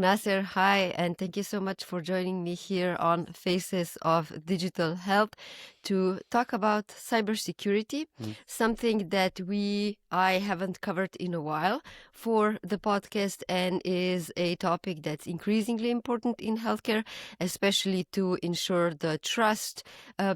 Nasser, hi, and thank you so much for joining me here on Faces of Digital Health to talk about cybersecurity, something that I haven't covered in a while for the podcast and is a topic that's increasingly important in healthcare, especially to ensure the trust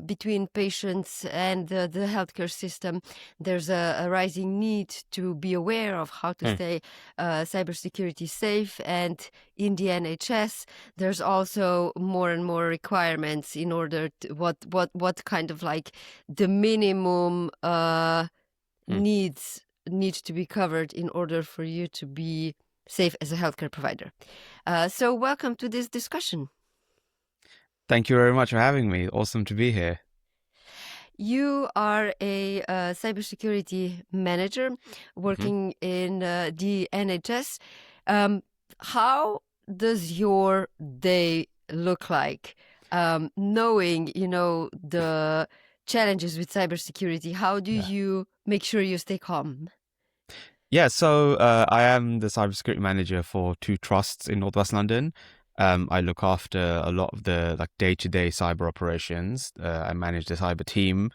between patients and the healthcare system. There's a rising need to be aware of how to stay cybersecurity safe, and in the NHS, there's also more and more requirements in order to what kind of like the minimum needs need to be covered in order for you to be safe as a healthcare provider. So welcome to this discussion. Thank you very much for having me. Awesome to be here. You are a cybersecurity manager working in the NHS. How does your day look like? Knowing, the challenges with cybersecurity, how do you make sure you stay calm? Yeah, so I am the cybersecurity manager for two trusts in Northwest London. I look after a lot of the day-to-day cyber operations. I manage the cyber team.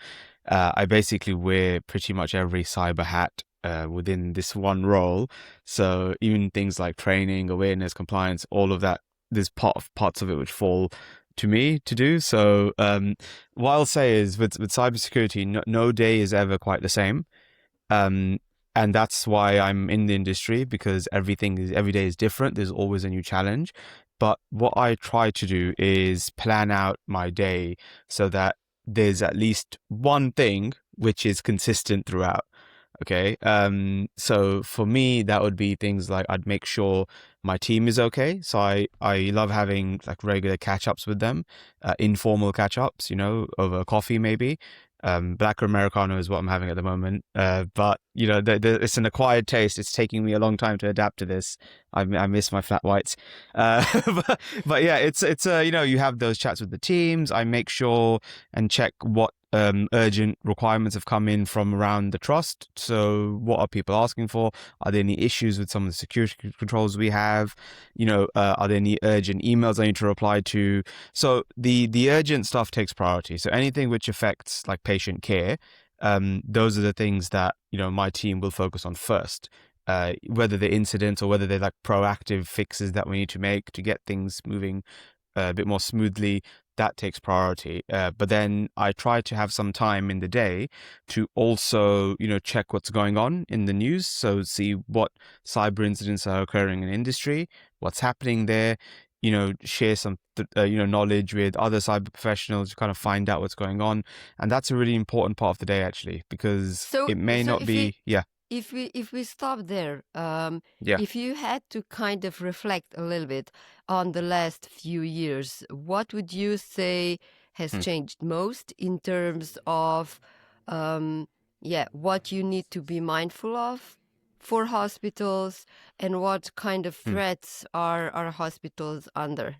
I basically wear pretty much every cyber hat within this one role. So even things like training, awareness, compliance, all of that, there's parts of it which fall to me to do. So what I'll say is with cybersecurity, no day is ever quite the same. And that's why I'm in the industry, because every day is different. There's always a new challenge. But what I try to do is plan out my day so that there's at least one thing which is consistent throughout. Okay. So for me, that would be things like I'd make sure my team is okay. So I love having like regular catch-ups with them, informal catch-ups, over coffee maybe. Black or Americano is what I'm having at the moment. But it's an acquired taste. It's taking me a long time to adapt to this. I miss my flat whites. But yeah, it's you have those chats with the teams. I make sure and check what urgent requirements have come in from around the trust. So what are people asking for? Are there any issues with some of the security controls we have? Are there any urgent emails I need to reply to? So the urgent stuff takes priority. So anything which affects like patient care, those are the things that my team will focus on first. Whether they're incidents or whether they're like proactive fixes that we need to make to get things moving a bit more smoothly, that takes priority. But then I try to have some time in the day to also, check what's going on in the news. So see what cyber incidents are occurring in industry, what's happening there, share some, knowledge with other cyber professionals to kind of find out what's going on. And that's a really important part of the day, actually, because it may not be, If we stop there, yeah. if you had to kind of reflect a little bit on the last few years, what would you say has changed most in terms of, what you need to be mindful of for hospitals, and what kind of threats are our hospitals under?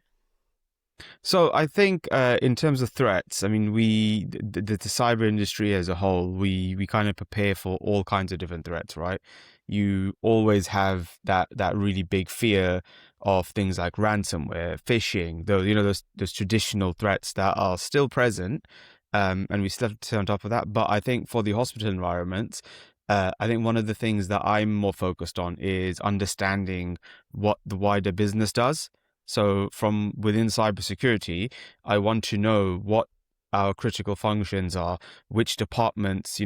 So I think in terms of threats, I mean, the cyber industry as a whole, we kind of prepare for all kinds of different threats, right? You always have that really big fear of things like ransomware, phishing, those traditional threats that are still present, and we still have to stay on top of that. But I think for the hospital environments, I think one of the things that I'm more focused on is understanding what the wider business does. So from within cybersecurity, I want to know what our critical functions are, which departments,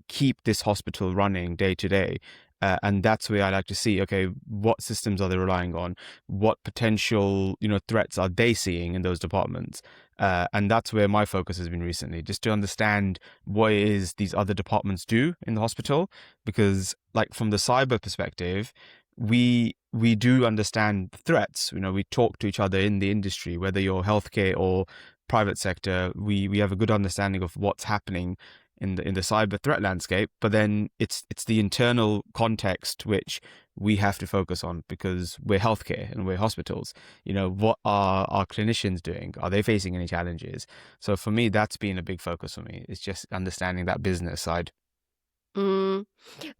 keep this hospital running day to day. And that's where I like to see, okay, what systems are they relying on? What potential, threats are they seeing in those departments? And that's where my focus has been recently, just to understand what it is these other departments do in the hospital. Because like from the cyber perspective, we do understand threats. We talk to each other in the industry, whether you're healthcare or private sector. We have a good understanding of what's happening in the cyber threat landscape. But then it's the internal context which we have to focus on, because we're healthcare and we're hospitals. What are our clinicians doing? Are they facing any challenges? So for me, that's been a big focus for me. It's just understanding that business side. Mm,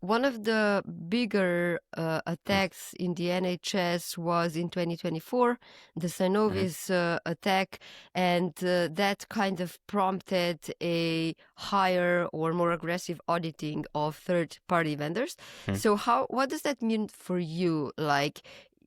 One of the bigger Mm, attacks in the NHS was in 2024, the mhm, Synnovis attack, and that kind of prompted a higher or more aggressive auditing of third-party vendors. mm, So, what does that mean for you? Like,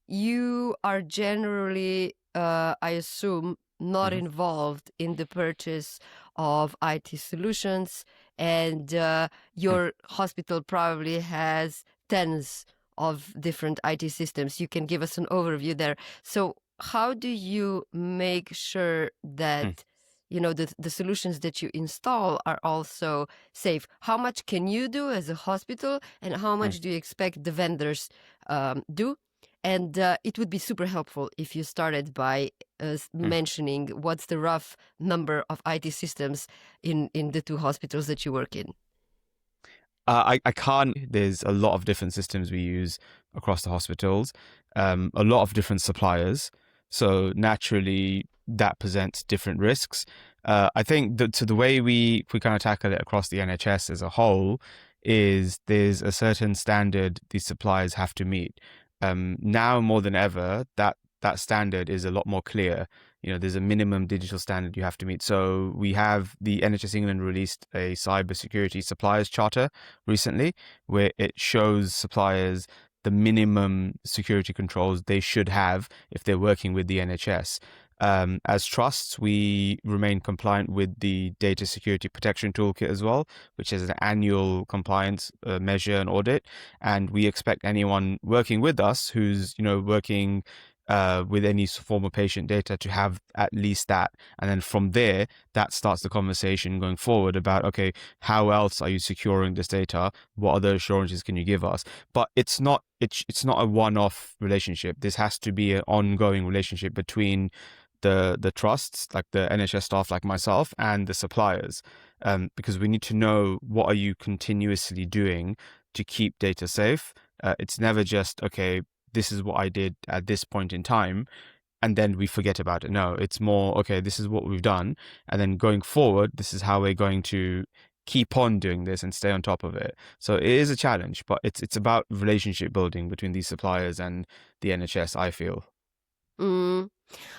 you are generally, I assume, not mhm, involved in the purchase of IT solutions, and mm. your hospital probably has tens of different IT systems. You can give us an overview there. So, how do you make sure Mm, that the solutions that you install are also safe? How much can you do as a hospital, and how mm, much do you expect the vendors do? And it would be super helpful if you started by mm. mentioning what's the rough number of IT systems in the two hospitals that you work in. I can't. There's a lot of different systems we use across the hospitals, a lot of different suppliers. So naturally, that presents different risks. I think that to the way we kind of tackle it across the NHS as a whole is there's a certain standard these suppliers have to meet. Now more than ever, that standard is a lot more clear. There's a minimum digital standard you have to meet. So we have the NHS England released a cybersecurity suppliers charter recently, where it shows suppliers the minimum security controls they should have if they're working with the NHS. As trusts, we remain compliant with the Data Security Protection Toolkit as well, which is an annual compliance measure and audit. And we expect anyone working with us who's working with any form of patient data to have at least that. And then from there, that starts the conversation going forward about, okay, how else are you securing this data? What other assurances can you give us? But it's not a one-off relationship. This has to be an ongoing relationship between the trusts, like the NHS staff like myself, and the suppliers, because we need to know what are you continuously doing to keep data safe. It's never just, okay, this is what I did at this point in time, and then we forget about it. No, it's more, okay, this is what we've done. And then going forward, this is how we're going to keep on doing this and stay on top of it. So it is a challenge, but it's about relationship building between these suppliers and the NHS, I feel. Mm.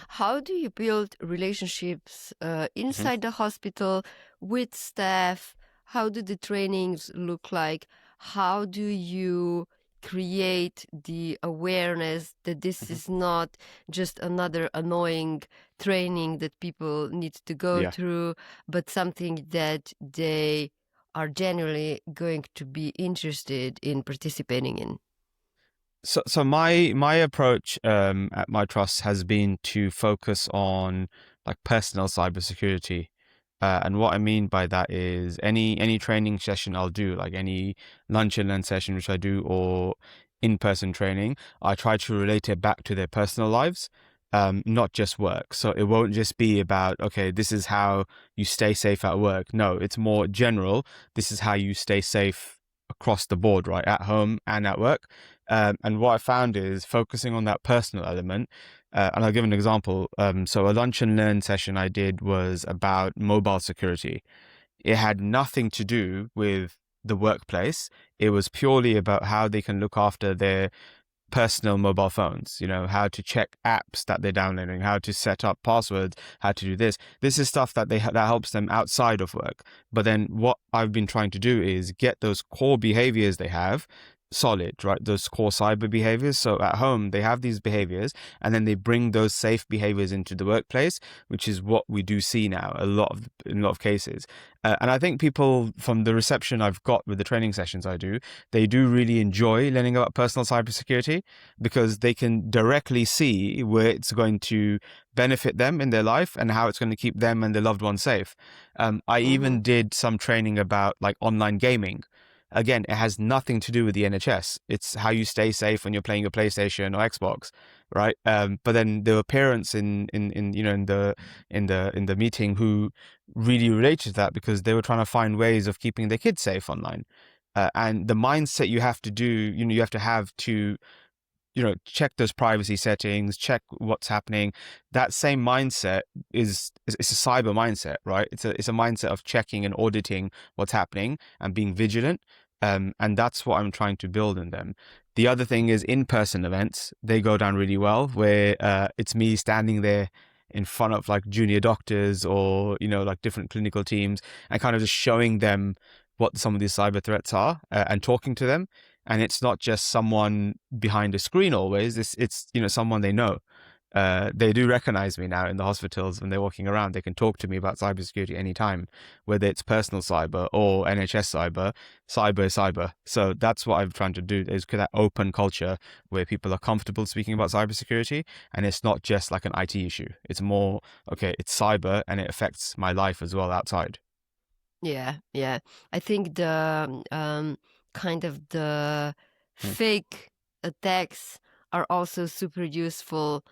How do you build relationships Mhm. inside the hospital with staff? How do the trainings look like? How do you create the awareness that this Mhm. is not just another annoying training that people need to go Yeah. through, but something that they are genuinely going to be interested in participating in? So my approach at my trust has been to focus on like personal cybersecurity. And what I mean by that is any training session I'll do, like any lunch and learn session which I do, or in-person training, I try to relate it back to their personal lives, not just work. So it won't just be about, okay, this is how you stay safe at work. No, it's more general. This is how you stay safe across the board, right? At home and at work. And what I found is focusing on that personal element. And I'll give an example. So a lunch and learn session I did was about mobile security. It had nothing to do with the workplace. It was purely about how they can look after their personal mobile phones, how to check apps that they're downloading, how to set up passwords, how to do this. This is stuff that that helps them outside of work. But then what I've been trying to do is get those core behaviors they have solid, right? Those core cyber behaviors. So at home, they have these behaviors and then they bring those safe behaviors into the workplace, which is what we do see now in a lot of cases. And I think people, from the reception I've got with the training sessions I do, they do really enjoy learning about personal cybersecurity because they can directly see where it's going to benefit them in their life and how it's going to keep them and their loved ones safe. I Mm-hmm. even did some training about like online gaming. Again, it has nothing to do with the NHS. It's how you stay safe when you're playing your PlayStation or Xbox, right? But then there were parents in the meeting who really related to that because they were trying to find ways of keeping their kids safe online. And the mindset you have to do, you have to have to, check those privacy settings, check what's happening. That same mindset it's a cyber mindset, right? It's a mindset of checking and auditing what's happening and being vigilant. And that's what I'm trying to build in them. The other thing is in-person events. They go down really well, where it's me standing there in front of like junior doctors or, like different clinical teams, and kind of just showing them what some of these cyber threats are, and talking to them. And it's not just someone behind a screen always. It's someone they know. They do recognize me now in the hospitals when they're walking around. They can talk to me about cybersecurity anytime, whether it's personal cyber or NHS cyber. Cyber is cyber. So that's what I'm trying to do, is create that open culture where people are comfortable speaking about cybersecurity, and it's not just like an IT issue. It's more, okay, it's cyber and it affects my life as well outside. Yeah, yeah. I think the kind of the Mm. fake attacks are also super useful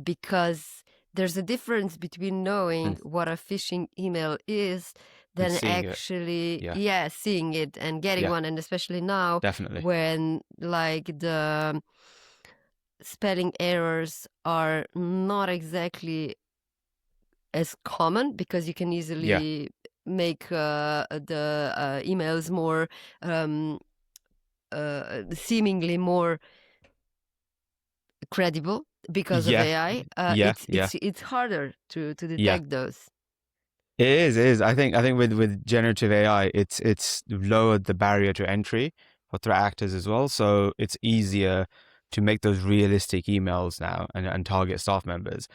because there's a difference between knowing Mm. what a phishing email is And than seeing it. actually, Yeah, yeah, seeing it and getting yeah, one. And especially now definitely. when like the spelling errors are not exactly as common, because you can Yeah, easily make the emails more seemingly more credible because of yeah, AI. yeah, yeah. It's harder to Yeah. detect those. It is. It is. I think with generative AI, it's lowered the barrier to entry for threat actors as well. So it's easier to make those realistic emails now and target staff members.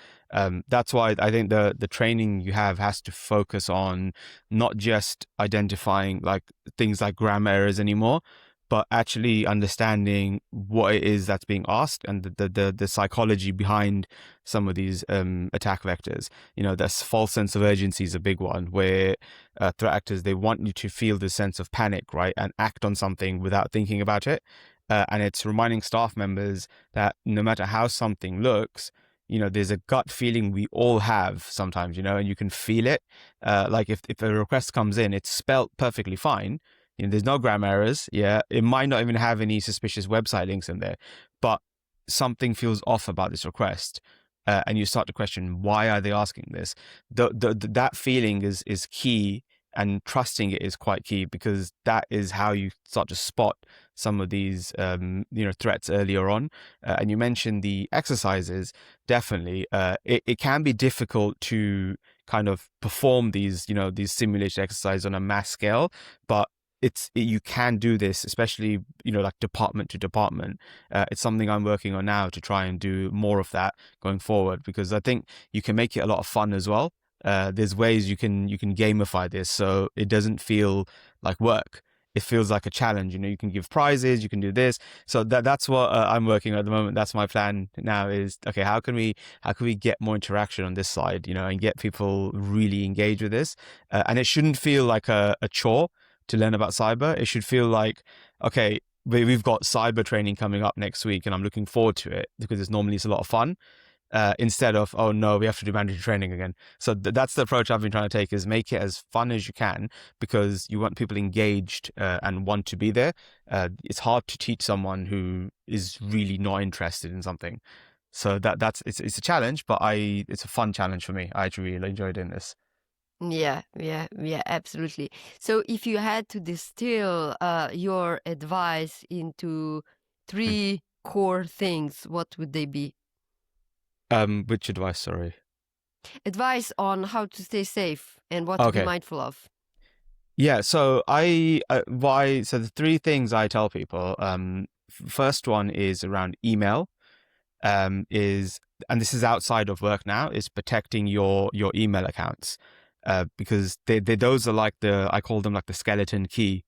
That's why I think the training you have has to focus on not just identifying like things like grammar errors anymore, but actually understanding what it is that's being asked, and the psychology behind some of these attack vectors. This false sense of urgency is a big one, where threat actors, they want you to feel this sense of panic, right, and act on something without thinking about it. And it's reminding staff members that no matter how something looks, there's a gut feeling we all have sometimes, and you can feel it. Like if a request comes in, it's spelt perfectly fine. There's no grammar errors. Yeah, it might not even have any suspicious website links in there, but something feels off about this request, and you start to question, why are they asking this? That feeling is key, and trusting it is quite key, because that is how you start to spot some of these threats earlier on. And you mentioned the exercises. Definitely, it can be difficult to kind of perform these simulation exercises on a mass scale, but you can do this, especially like department to department. It's something I'm working on now to try and do more of that going forward, because I think you can make it a lot of fun as well. There's ways you can gamify this so it doesn't feel like work. It feels like a challenge. You can give prizes, you can do this. So that's what I'm working on at the moment. That's my plan now, is okay, how can we get more interaction on this side, and get people really engaged with this. And it shouldn't feel like a chore to learn about cyber. It should feel like, okay, we've got cyber training coming up next week and I'm looking forward to it, because it's a lot of fun. Instead of, oh no, we have to do mandatory training again. So that's the approach I've been trying to take, is make it as fun as you can, because you want people engaged and want to be there. It's hard to teach someone who is really not interested in something. So it's a challenge, but it's a fun challenge for me. I actually really enjoy doing this. Yeah, yeah, yeah, absolutely. So if you had to distill your advice into Hmm. three core things, what would they be? Which advice? Sorry. Advice on how to stay safe and what to be Okay. mindful of. Yeah, so so the three things I tell people, first one is around email, is, and this is outside of work now, is protecting your email accounts, because those are like I call them like the skeleton key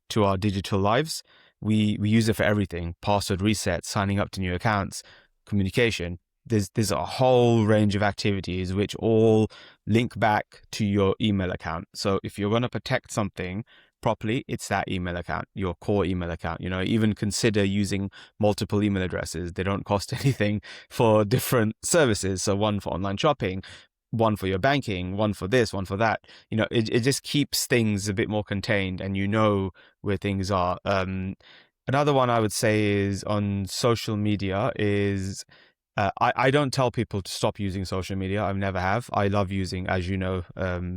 to our digital lives. We use it for everything: password resets, signing up to new accounts, communication. There's a whole range of activities which all link back to your email account. So if you're going to protect something properly, it's that email account, your core email account. Even consider using multiple email addresses. They don't cost anything for different services. So one for online shopping, one for your banking, one for this, one for that. It just keeps things a bit more contained, and where things are. Another one I would say is on social media is, I don't tell people to stop using social media. I never have. I love using, as you know,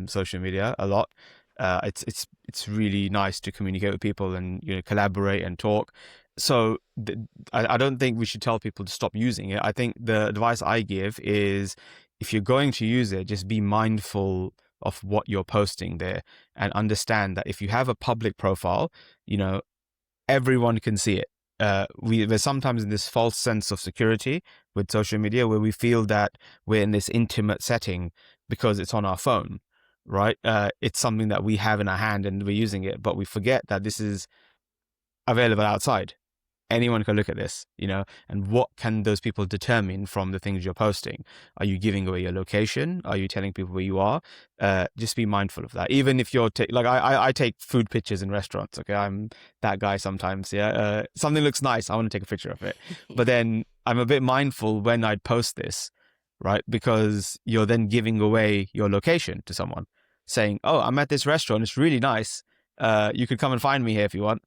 social media a lot. It's really nice to communicate with people and collaborate and talk. So I don't think we should tell people to stop using it. I think the advice I give is, if you're going to use it, just be mindful of what you're posting there, and understand that if you have a public profile, everyone can see it. We're sometimes in this false sense of security with social media, where we feel that we're in this intimate setting because it's on our phone, right? It's something that we have in our hand and we're using it, but we forget that this is available outside. Anyone can look at this, and what can those people determine from the things you're posting? Are you giving away your location? Are you telling people where you are? Just be mindful of that. Even if you're I take food pictures in restaurants. Okay, I'm that guy sometimes. Yeah, something looks nice, I want to take a picture of it, but then I'm a bit mindful when I post this, right? Because you're then giving away your location to someone, saying, "Oh, I'm at this restaurant. It's really nice. You could come and find me here if you want."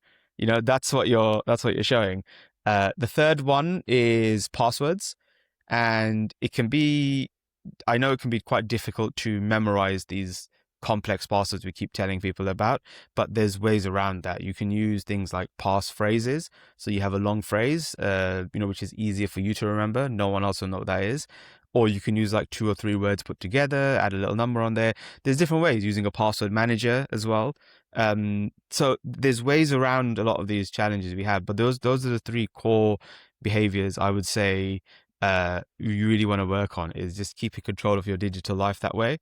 That's what you're showing. The third one is passwords, and I know it can be quite difficult to memorize these complex passwords we keep telling people about, but there's ways around that. You can use things like passphrases. So you have a long phrase, which is easier for you to remember. No one else will know what that is. Or you can use like 2 or 3 words put together, add a little number on there. There's different ways, using a password manager as well. So there's ways around a lot of these challenges we have, but those are the 3 core behaviors I would say you really want to work on, is just keeping control of your digital life that way.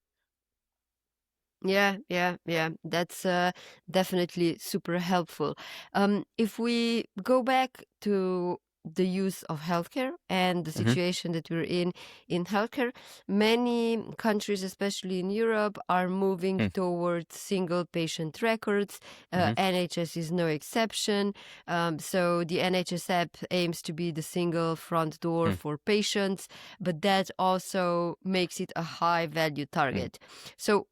Yeah, yeah, yeah. That's definitely super helpful. If we go back to the use of healthcare and the Mm-hmm. situation that we're in healthcare, many countries, especially in Europe, are moving towards single patient records. NHS is no exception. So the NHS app aims to be the single front door for patients, but that also makes it a high value target. So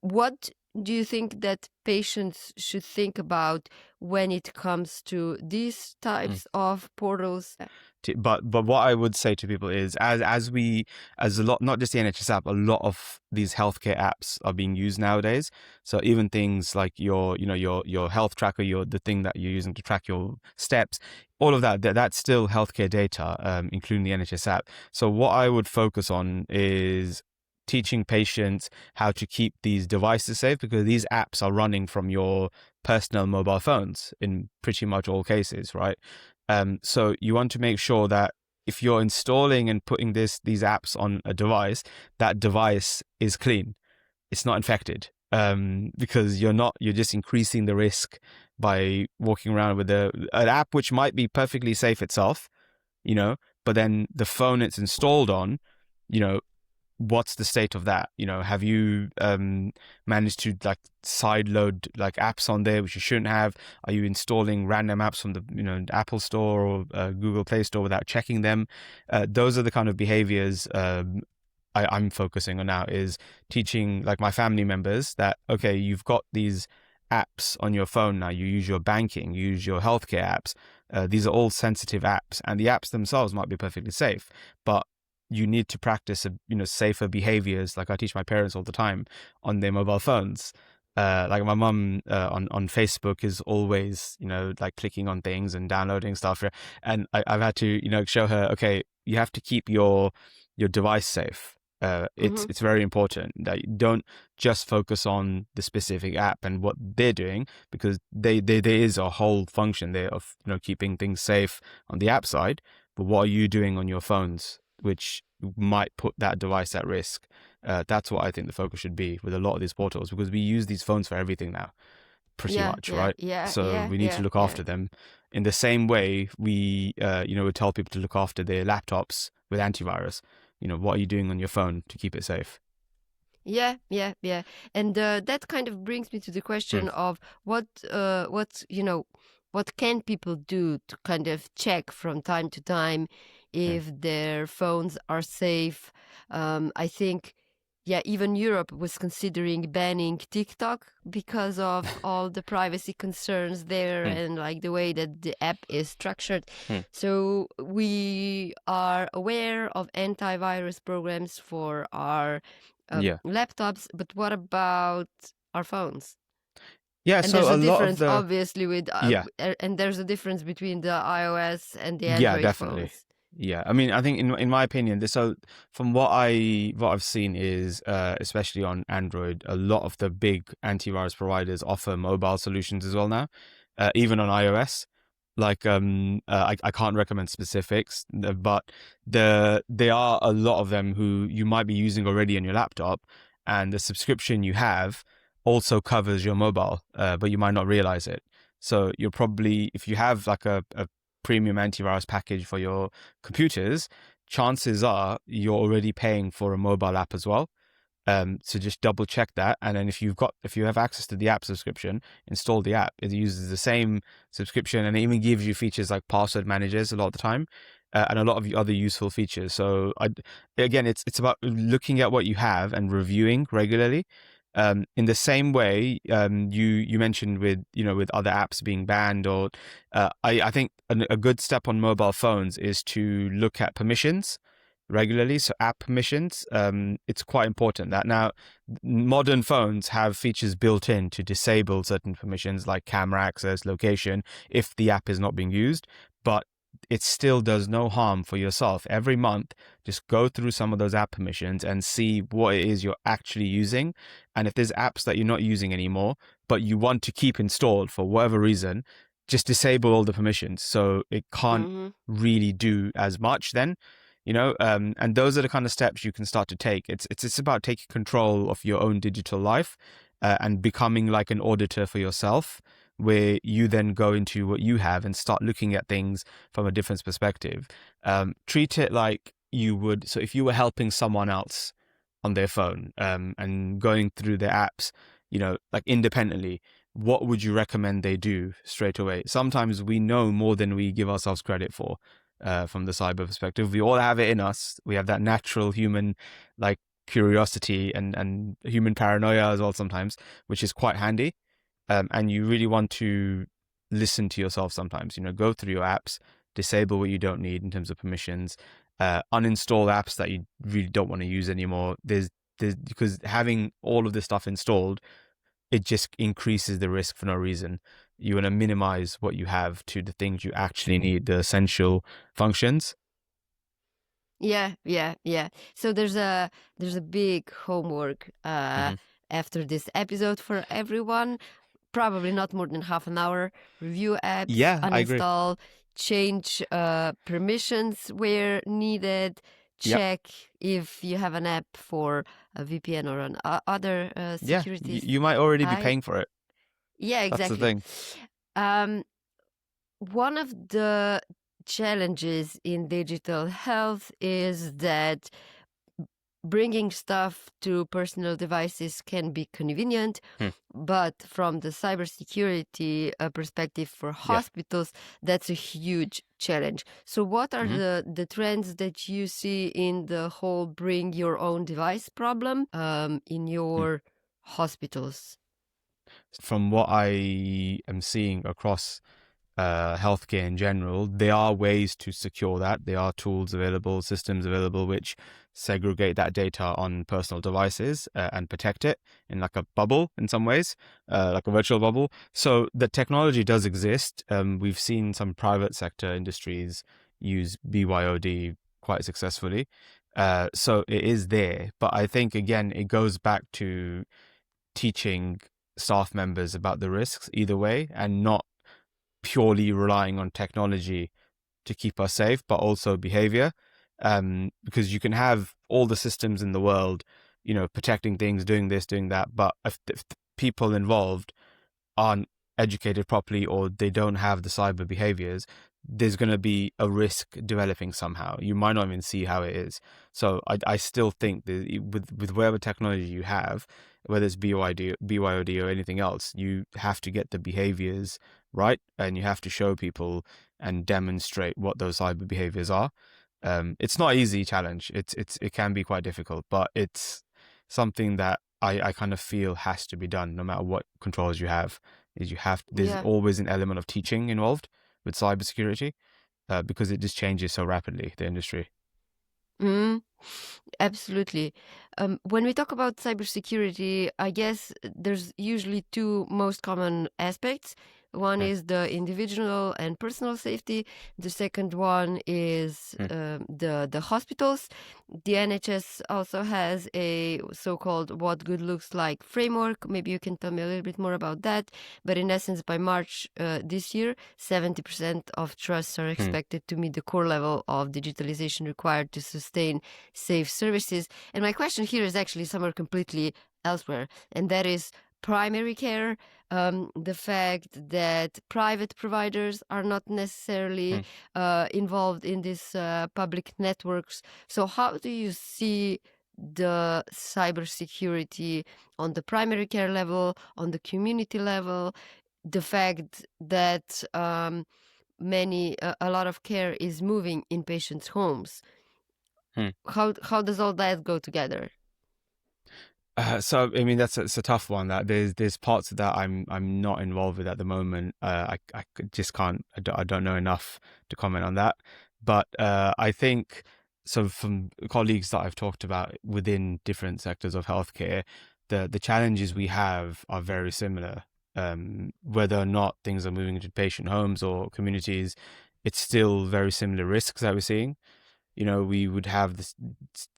what do you think that patients should think about when it comes to these types of portals? But what I would say to people is, as a lot, not just the NHS app, a lot of these healthcare apps are being used nowadays. So even things like your health tracker, the thing that you're using to track your steps, all of that's still healthcare data, including the NHS app. So what I would focus on is teaching patients how to keep these devices safe, because these apps are running from your personal mobile phones in pretty much all cases, right? So you want to make sure that if you're installing and putting these apps on a device, that device is clean. It's not infected. Because you're just increasing the risk by walking around with an app which might be perfectly safe itself, but then the phone it's installed on, what's the state of that? Have you managed to like side load like apps on there which you shouldn't have? Are you installing random apps from the Apple Store or Google Play Store without checking them? Those are the kind of behaviors I'm focusing on now, is teaching like my family members that, okay, you've got these apps on your phone now. You use your banking, you use your healthcare apps. These are all sensitive apps, and the apps themselves might be perfectly safe, but you need to practice safer behaviors. Like I teach my parents all the time on their mobile phones. Like my mum on Facebook is always like clicking on things and downloading stuff, and I've had to show her, okay, you have to keep your device safe. It's very important that you don't just focus on the specific app and what they're doing, because there is a whole function there of keeping things safe on the app side, but what are you doing on your phones which might put that device at risk? That's what I think the focus should be with a lot of these portals, because we use these phones for everything now, pretty much, right? So we need to look after them in the same way we would tell people to look after their laptops with antivirus. What are you doing on your phone to keep it safe? Yeah. And that kind of brings me to the question of what can people do to kind of check from time to time if their phones are safe? I think, even Europe was considering banning TikTok because of all the privacy concerns there and like the way that the app is structured. So we are aware of antivirus programs for our laptops, but what about our phones. Yeah, And there's so a a lot of difference, the obviously, with yeah, and there's a difference between the iOS and the yeah, Android definitely. phones. Yeah, I mean, I think in my opinion, this so from what I've seen is especially on Android, a lot of the big antivirus providers offer mobile solutions as well now, even on iOS. Like I can't recommend specifics, but there are a lot of them who you might be using already on your laptop, and the subscription you have also covers your mobile, but you might not realize it. So you're probably, if you have like a premium antivirus package for your computers, chances are you're already paying for a mobile app as well. So just double check that, and then if you have access to the app subscription, install the app. It uses the same subscription, and it even gives you features like password managers a lot of the time, and a lot of other useful features. So again, it's about looking at what you have and reviewing regularly. In the same way, you mentioned with with other apps being banned, or I think a good step on mobile phones is to look at permissions regularly. So app permissions, it's quite important that now modern phones have features built in to disable certain permissions like camera access, location, if the app is not being used. But it still does no harm for yourself. Every month, just go through some of those app permissions and see what it is you're actually using. And if there's apps that you're not using anymore, but you want to keep installed for whatever reason, just disable all the permissions so it can't Mm-hmm. really do as much then. And those are the kind of steps you can start to take. It's about taking control of your own digital life, and becoming like an auditor for yourself, where you then go into what you have and start looking at things from a different perspective. Treat it like you would. So if you were helping someone else on their phone, and going through their apps, like independently, what would you recommend they do straight away? Sometimes we know more than we give ourselves credit for. From the cyber perspective, we all have it in us. We have that natural human, like, curiosity and human paranoia as well sometimes, which is quite handy. And you really want to listen to yourself sometimes. Go through your apps, disable what you don't need in terms of permissions, uninstall apps that you really don't want to use anymore. There's because having all of this stuff installed, it just increases the risk for no reason. You want to minimize what you have to the things you actually need, the essential functions. Yeah, yeah, yeah. So there's a big homework Hmm. after this episode for everyone. Probably not more than half an hour. Review apps, Yeah, I agree. uninstall, change permissions where needed. Yep. Check if you have an app for a VPN or an other Yeah, securities. you might already be I paying for it. Yeah, That's the exactly. thing. Um, One of the challenges in digital health is that bringing stuff to personal devices can be convenient, Hmm. but from the cybersecurity perspective for Yeah. hospitals, that's a huge challenge. So, what are Hmm. the trends that you see in the whole bring your own device problem in your hospitals? From what I am seeing across healthcare in general, there are ways to secure that. There are tools available, systems available, which segregate that data on personal devices, and protect it in like a bubble in some ways, like a virtual bubble. So the technology does exist. We've seen some private sector industries use BYOD quite successfully. So it is there. But I think, again, it goes back to teaching staff members about the risks either way, and not purely relying on technology to keep us safe, but also behavior. Because you can have all the systems in the world, protecting things, doing this, doing that, but if the people involved aren't educated properly, or they don't have the cyber behaviors, there's going to be a risk developing somehow. You might not even see how it is. So I still think that with whatever technology you have, whether it's BYOD or anything else, you have to get the behaviors right, and you have to show people and demonstrate what those cyber behaviors are. It's not an easy challenge. It can be quite difficult, but it's something that I kind of feel has to be done no matter what controls you have. There's Yeah. always an element of teaching involved with cybersecurity, because it just changes so rapidly, the industry. Mm, absolutely. When we talk about cybersecurity, I guess there's usually two most common aspects. One Mm, is the individual and personal safety. The second one is mm, the hospitals. The NHS also has a so-called "What Good Looks Like" framework. Maybe you can tell me a little bit more about that. But in essence, by March this year, 70% of trusts are mm, expected to meet the core level of digitalization required to sustain safe services. And my question here is actually somewhere completely elsewhere, and that is primary care. The fact that private providers are not necessarily mm. involved in these public networks. So, how do you see the cybersecurity on the primary care level, on the community level? The fact that a lot of care is moving in patients' homes. Hmm. How does all that go together? So I mean it's a tough one. That there's parts of that I'm not involved with at the moment. Just can't. I don't know enough to comment on that. But I think so. From colleagues that I've talked about within different sectors of healthcare, the challenges we have are very similar. Whether or not things are moving into patient homes or communities, it's still very similar risks that we're seeing. We would have the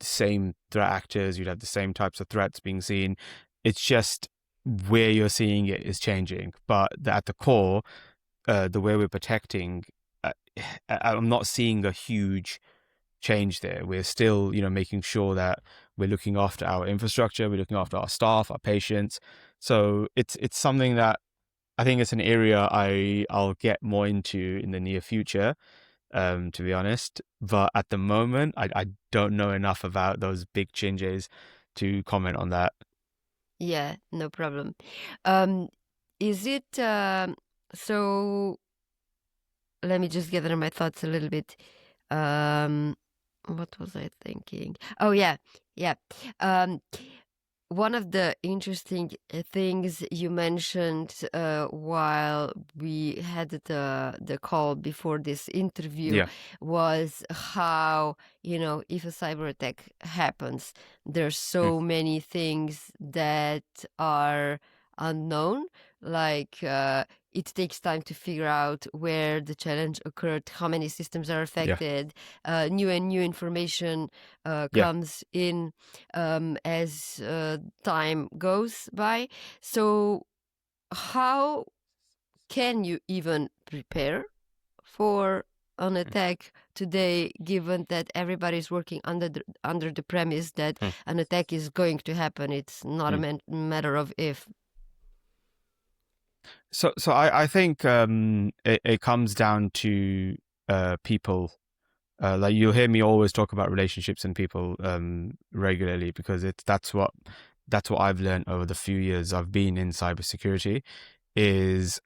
same threat actors, you'd have the same types of threats being seen. It's just where you're seeing it is changing. But at the core, the way we're protecting, uh, I'm not seeing a huge change there. We're still, making sure that we're looking after our infrastructure, we're looking after our staff, our patients. So it's something that I think it's an area I'll get more into in the near future, to be honest. But at the moment, I don't know enough about those big changes to comment on that. Yeah, no problem. Um, is it so? Let me just gather my thoughts a little bit. Um, what was I thinking? Oh yeah, yeah. Um, One of the interesting things you mentioned while we had the call before this interview Yeah. was how, if a cyber attack happens, there's Mm, so many things that are unknown. Like it takes time to figure out where the challenge occurred, how many systems are yeah. affected. New information Yeah. comes in as time goes by. So, how can you even prepare for an Mm, attack today, given that everybody's working under the premise that mm, an attack is going to happen? It's not a mm. matter of if. So I think it comes down to people. Like you'll hear me always talk about relationships and people regularly, because that's what I've learned over the few years I've been in cybersecurity is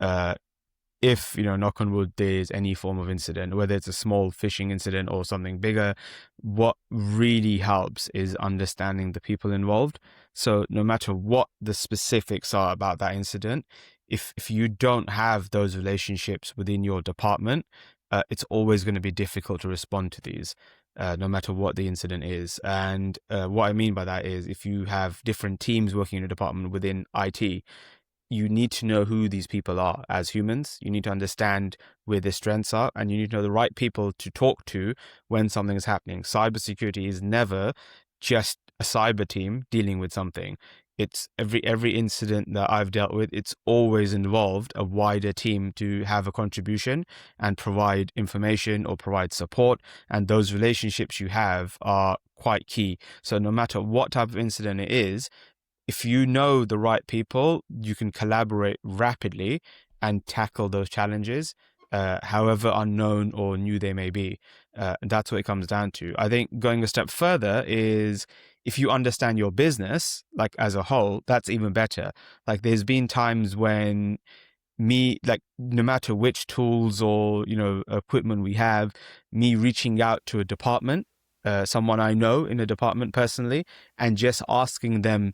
if, knock on wood, there's any form of incident, whether it's a small phishing incident or something bigger, what really helps is understanding the people involved. So no matter what the specifics are about that incident, if you don't have those relationships within your department, it's always going to be difficult to respond to these. No matter what the incident is. And what I mean by that is if you have different teams working in a department within IT, you need to know who these people are as humans. You need to understand where their strengths are, and you need to know the right people to talk to when something is happening. Cybersecurity is never just a cyber team dealing with something. It's every incident that I've dealt with, it's always involved a wider team to have a contribution and provide information or provide support. And those relationships you have are quite key. So no matter what type of incident it is, if you know the right people, you can collaborate rapidly and tackle those challenges, however unknown or new they may be. And that's what it comes down to. I think going a step further is if you understand your business, like as a whole, that's even better. Like there's been times when like no matter which tools or, equipment we have, me reaching out to a department, someone I know in a department personally, and just asking them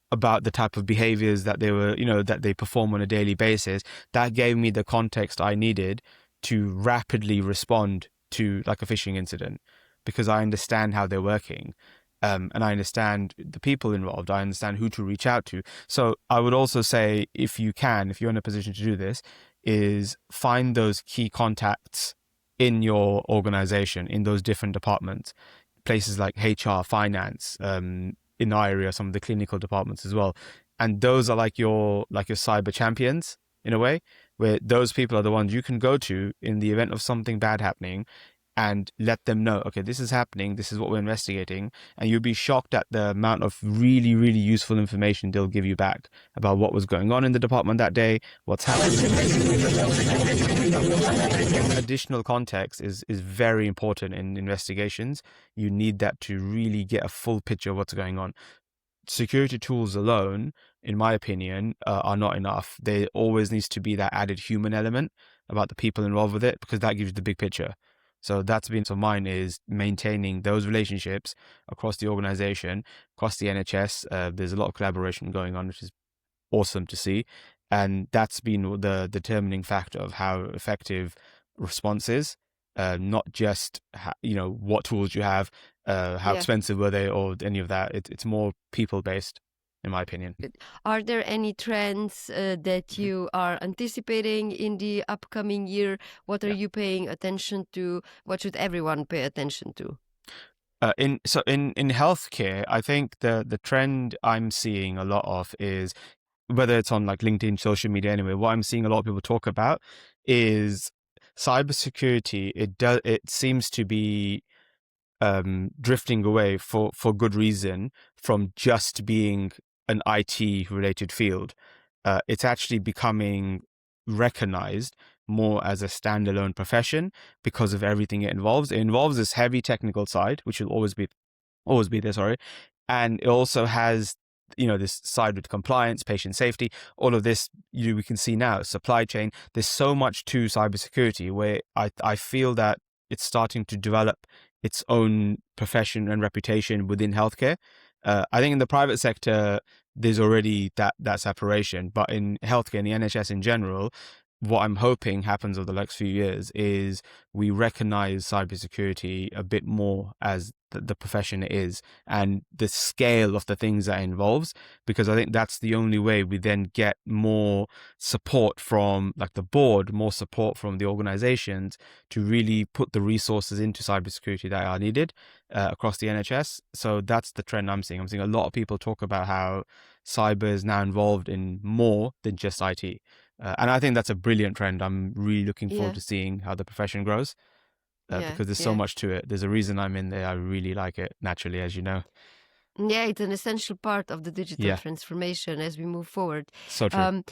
about the type of behaviors that that they perform on a daily basis, that gave me the context I needed to rapidly respond to like a phishing incident. because I understand how they're working. And I understand the people involved. I understand who to reach out to. So I would also say, if you're in a position to do this, is find those key contacts in your organization, in those different departments, places like HR, finance, in our area, some of the clinical departments as well. And those are like your cyber champions in a way, where those people are the ones you can go to in the event of something bad happening and let them know, okay, this is happening, this is what we're investigating. And you'll be shocked at the amount of really, really useful information they'll give you back about what was going on in the department that day, what's happening. Additional context is very important in investigations. You need that to really get a full picture of what's going on. Security tools alone, in my opinion, are not enough. There always needs to be that added human element about the people involved with it, because that gives you the big picture. So that's been, so mine is maintaining those relationships across the organization, across the NHS. There's a lot of collaboration going on, which is awesome to see. And that's been the determining factor of how effective response is. Not just, what tools you have, how expensive were they, or any of that. It's more people-based, in my opinion. Are there any trends that you are anticipating in the upcoming year? What are you paying attention to? What should everyone pay attention to? In healthcare, I think the trend I'm seeing a lot of is, whether it's on like LinkedIn, social media, anyway, what I'm seeing a lot of people talk about is cybersecurity. It seems to be drifting away for good reason from just being an IT related field. It's actually becoming recognized more as a standalone profession because of everything it involves. It involves this heavy technical side, which will always be there, sorry. And it also has, this side with compliance, patient safety, all of this, we can see now, supply chain. There's so much to cybersecurity where I feel that it's starting to develop its own profession and reputation within healthcare. I think in the private sector, there's already that separation, but in healthcare, in the NHS in general, what I'm hoping happens over the next few years is we recognize cybersecurity a bit more as the profession it is, and the scale of the things that it involves, because I think that's the only way we then get more support from like the board, more support from the organizations to really put the resources into cybersecurity that are needed across the NHS. So that's the trend I'm seeing. I'm seeing a lot of people talk about how cyber is now involved in more than just IT. And I think that's a brilliant trend. I'm really looking forward to seeing how the profession grows, because there's so much to it. There's a reason I'm in there. I really like it naturally, as you know. Yeah, it's an essential part of the digital transformation as we move forward. So true.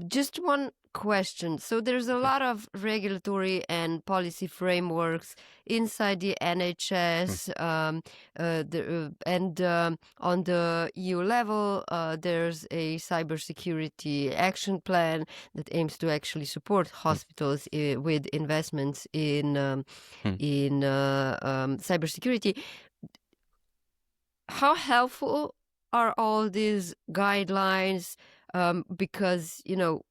Just one question. So there's a lot of regulatory and policy frameworks inside the NHS, and on the EU level, there's a cybersecurity action plan that aims to actually support hospitals with investments in cybersecurity. How helpful are all these guidelines? Because,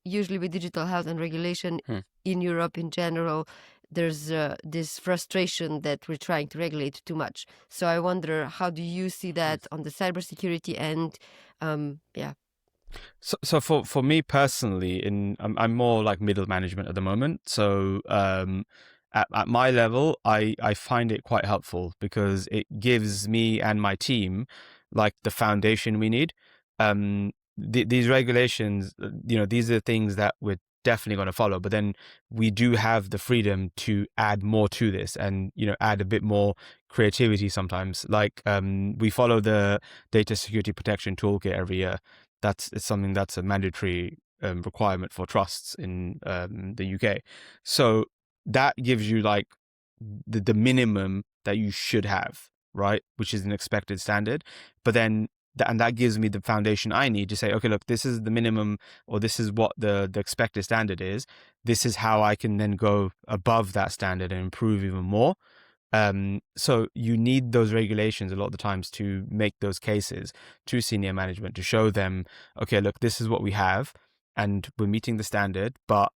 usually with digital health and regulation in Europe in general, there's this frustration that we're trying to regulate too much. So I wonder, how do you see that on the cybersecurity end? So for me personally, I'm more like middle management at the moment. So at my level, I find it quite helpful because it gives me and my team like the foundation we need. These regulations, these are things that we're definitely going to follow, but then we do have the freedom to add more to this and, add a bit more creativity sometimes. Like we follow the data security protection toolkit every year. It's something that's a mandatory requirement for trusts in the UK. So that gives you like the minimum that you should have, right? Which is an expected standard. But then that gives me the foundation I need to say, okay, look, this is the minimum, or this is what the expected standard is. This is how I can then go above that standard and improve even more. So you need those regulations a lot of the times to make those cases to senior management, to show them, okay, look, this is what we have and we're meeting the standard, but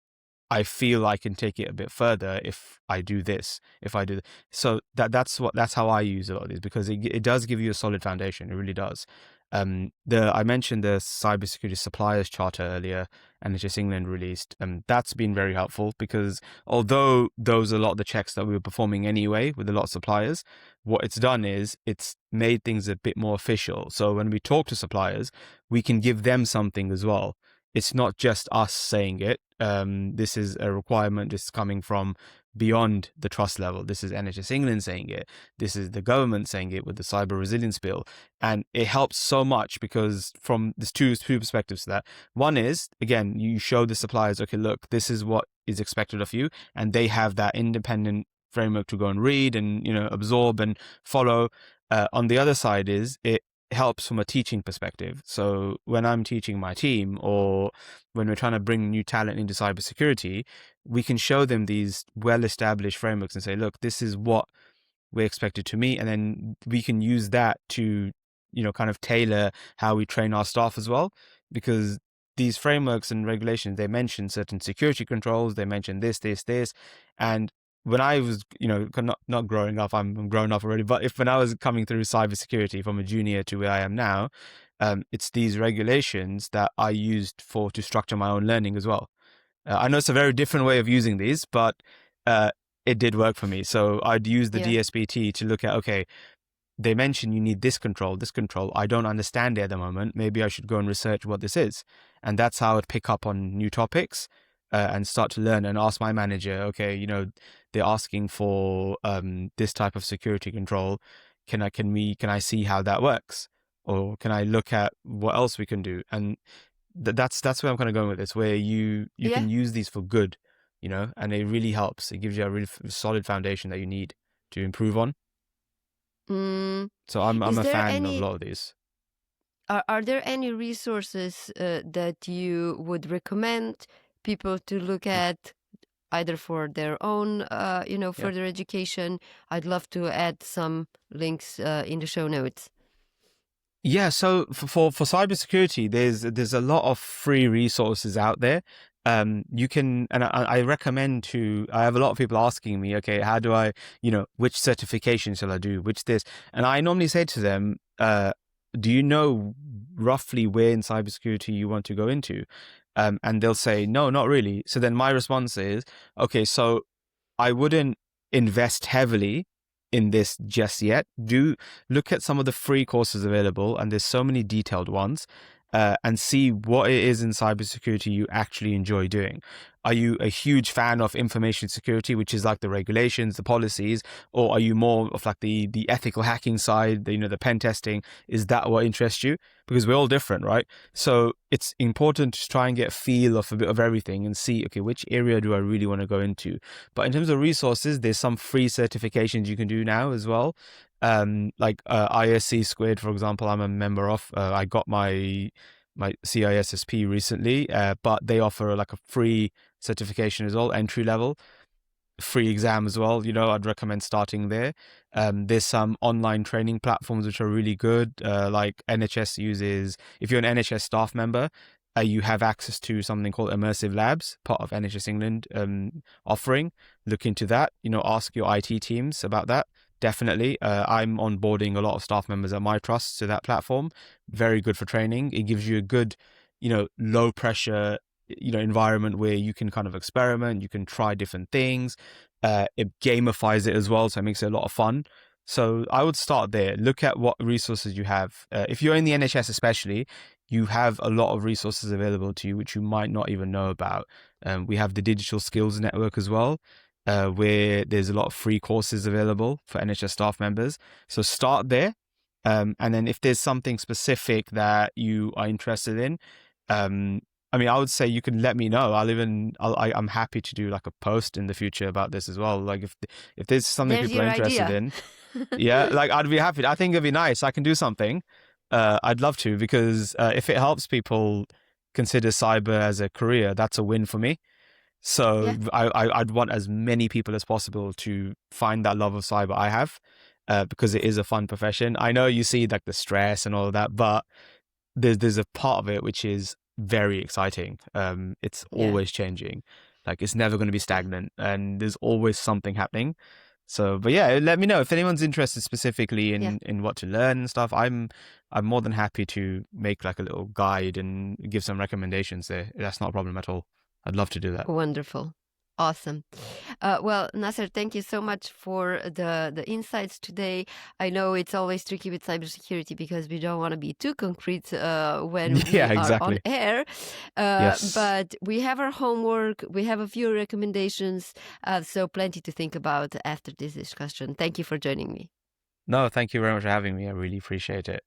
I feel I can take it a bit further if I do this, if I do so that's how I use a lot of these, because it does give you a solid foundation. It really does. I mentioned the cybersecurity suppliers charter earlier, NHS England released. That's been very helpful, because although those are a lot of the checks that we were performing anyway with a lot of suppliers, what it's done is it's made things a bit more official. So when we talk to suppliers, we can give them something as well. It's not just us saying it. This is a requirement that's coming from beyond the trust level. This is NHS England saying it. This is the government saying it with the cyber resilience bill. And it helps so much, because from there's two perspectives to that. One is, again, you show the suppliers, okay, look, this is what is expected of you. And they have that independent framework to go and read and, absorb and follow. On the other side is it helps from a teaching perspective. So when I'm teaching my team, or when we're trying to bring new talent into cybersecurity, we can show them these well-established frameworks and say, look, this is what we're expected to meet. And then we can use that to, kind of tailor how we train our staff as well. Because these frameworks and regulations, they mention certain security controls, they mention this. And when I was, not growing up, I'm grown up already, but when I was coming through cybersecurity from a junior to where I am now, it's these regulations that I used to structure my own learning as well. I know it's a very different way of using these, but it did work for me. So I'd use the DSPT to look at, okay, they mention you need this control. I don't understand it at the moment. Maybe I should go and research what this is. And that's how I'd pick up on new topics and start to learn, and ask my manager, okay, they're asking for this type of security control. Can I see how that works? Or can I look at what else we can do? And that's where I'm kind of going with this, where you can use these for good, and it really helps. It gives you a really solid foundation that you need to improve on. So I'm a fan of a lot of these. Are there any resources that you would recommend people to look at, either for their own, further education? I'd love to add some links in the show notes. Yeah, so for cybersecurity, there's a lot of free resources out there. You can, and I recommend I have a lot of people asking me, okay, how do I, which certification shall I do, which this? And I normally say to them, do you know roughly where in cybersecurity you want to go into? And they'll say, no, not really. So then my response is, okay, so I wouldn't invest heavily in this just yet. Do look at some of the free courses available, and there's so many detailed ones, and see what it is in cybersecurity you actually enjoy doing. Are you a huge fan of information security, which is like the regulations, the policies, or are you more of like the ethical hacking side, the pen testing? Is that what interests you? Because we're all different, right? So it's important to try and get a feel of a bit of everything and see, okay, which area do I really want to go into? But in terms of resources, there's some free certifications you can do now as well. Like ISC Squared, for example, I'm a member of. I got my CISSP recently, but they offer like a free certification as well, entry level, free exam as well. I'd recommend starting there. There's some online training platforms which are really good. Like NHS uses, if you're an NHS staff member, you have access to something called Immersive Labs, part of NHS England offering. Look into that. Ask your IT teams about that. Definitely. I'm onboarding a lot of staff members at my trust to that platform. Very good for training. It gives you a good, low pressure, environment where you can kind of experiment. You can try different things. It gamifies it as well, so it makes it a lot of fun. So I would start there. Look at what resources you have. If you're in the NHS especially, you have a lot of resources available to you, which you might not even know about. We have the Digital Skills Network as well, where there's a lot of free courses available for NHS staff members. So start there. And then if there's something specific that you are interested in, I would say you can let me know. I'm happy to do like a post in the future about this as well. Like if there's something There's people are interested in, yeah, like I'd be happy. I think it'd be nice. I can do something. I'd love to, because if it helps people consider cyber as a career, that's a win for me. So I'd want as many people as possible to find that love of cyber I have, because it is a fun profession. I know you see like the stress and all of that, but there's a part of it which is very exciting. It's always changing. Like it's never going to be stagnant, and there's always something happening. So, but yeah, let me know if anyone's interested specifically Yeah. in what to learn and stuff. I'm more than happy to make like a little guide and give some recommendations there. That's not a problem at all. I'd love to do that. Wonderful. Awesome. Well, Nasser, thank you so much for the insights today. I know it's always tricky with cybersecurity because we don't want to be too concrete when we Yeah, are on exactly. air. Yes. But we have our homework. We have a few recommendations. So plenty to think about after this discussion. Thank you for joining me. No, thank you very much for having me. I really appreciate it.